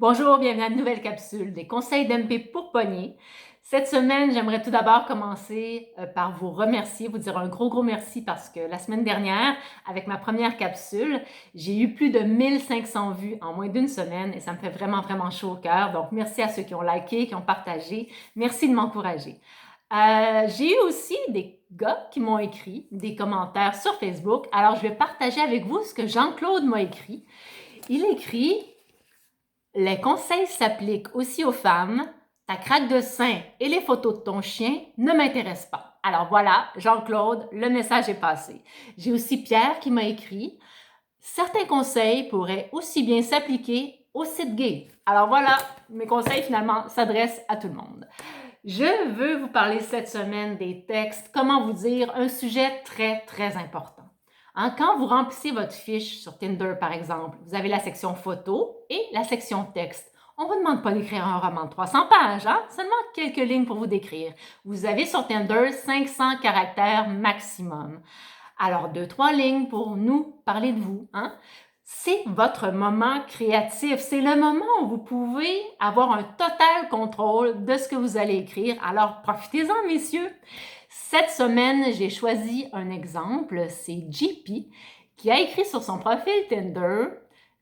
Bonjour, bienvenue à une nouvelle capsule des conseils d'MP pour pogner. Cette semaine, j'aimerais tout d'abord commencer par vous remercier, vous dire un gros merci parce que la semaine dernière, avec ma première capsule, j'ai eu plus de 1500 vues en moins d'une semaine et ça me fait vraiment chaud au cœur. Donc, merci à ceux qui ont liké, qui ont partagé. Merci de m'encourager. J'ai eu aussi des gars qui m'ont écrit des commentaires sur Facebook. Alors, je vais partager avec vous ce que Jean-Claude m'a écrit. Il écrit: les conseils s'appliquent aussi aux femmes. Ta craque de sein et les photos de ton chien ne m'intéressent pas. Alors voilà, Jean-Claude, le message est passé. J'ai aussi Pierre qui m'a écrit: certains conseils pourraient aussi bien s'appliquer au site gay. Alors voilà, mes conseils finalement s'adressent à tout le monde. Je veux vous parler cette semaine des textes, comment vous dire, un sujet très important. Quand vous remplissez votre fiche sur Tinder, par exemple, vous avez la section photos et la section texte. On ne vous demande pas d'écrire un roman de 300 pages, seulement quelques lignes pour vous décrire. Vous avez sur Tinder 500 caractères maximum. Alors, 2-3 lignes pour nous parler de vous. C'est votre moment créatif. C'est le moment où vous pouvez avoir un total contrôle de ce que vous allez écrire. Alors, profitez-en, messieurs. Cette semaine, j'ai choisi un exemple. C'est JP qui a écrit sur son profil Tinder: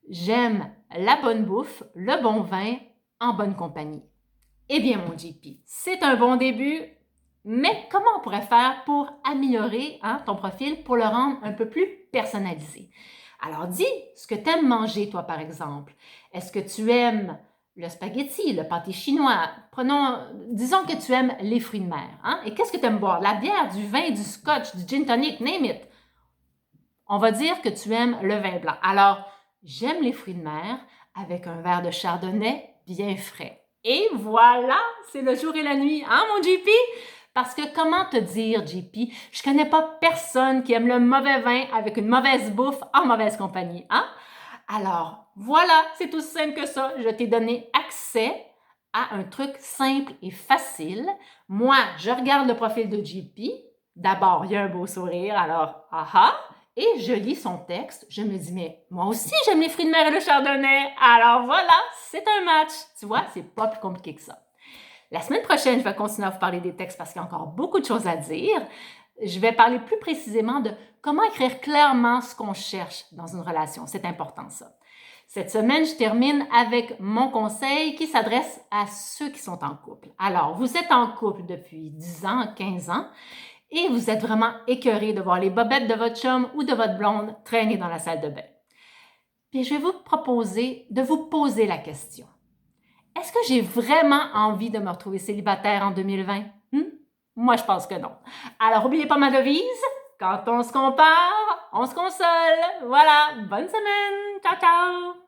j'aime la bonne bouffe, le bon vin, en bonne compagnie. Eh bien, mon JP, c'est un bon début, mais comment on pourrait faire pour améliorer ton profil, pour le rendre un peu plus personnalisé? Alors, dis ce que tu aimes manger, toi, par exemple. Est-ce que tu aimes le spaghetti, le pâté chinois? Disons que tu aimes les fruits de mer. Et qu'est-ce que tu aimes boire? La bière, du vin, du scotch, du gin tonic, name it. On va dire que tu aimes le vin blanc. Alors, j'aime les fruits de mer avec un verre de chardonnay bien frais. Et voilà, c'est le jour et la nuit, mon JP? Parce que comment te dire, JP, je connais pas personne qui aime le mauvais vin avec une mauvaise bouffe en mauvaise compagnie, Alors, voilà, c'est aussi simple que ça. Je t'ai donné accès à un truc simple et facile. Moi, je regarde le profil de JP. D'abord, il y a un beau sourire, alors, et je lis son texte. Je me dis, mais moi aussi, j'aime les fruits de mer et le chardonnay. Alors voilà, c'est un match. Tu vois, c'est pas plus compliqué que ça. La semaine prochaine, je vais continuer à vous parler des textes parce qu'il y a encore beaucoup de choses à dire. Je vais parler plus précisément de comment écrire clairement ce qu'on cherche dans une relation. C'est important, ça. Cette semaine, je termine avec mon conseil qui s'adresse à ceux qui sont en couple. Alors, vous êtes en couple depuis 10 ans, 15 ans, et vous êtes vraiment écœuré de voir les bobettes de votre chum ou de votre blonde traîner dans la salle de bain. Puis, je vais vous proposer de vous poser la question: est-ce que j'ai vraiment envie de me retrouver célibataire en 2020? Moi, je pense que non. Alors, n'oubliez pas ma devise: quand on se compare, on se console. Voilà, bonne semaine! Ciao!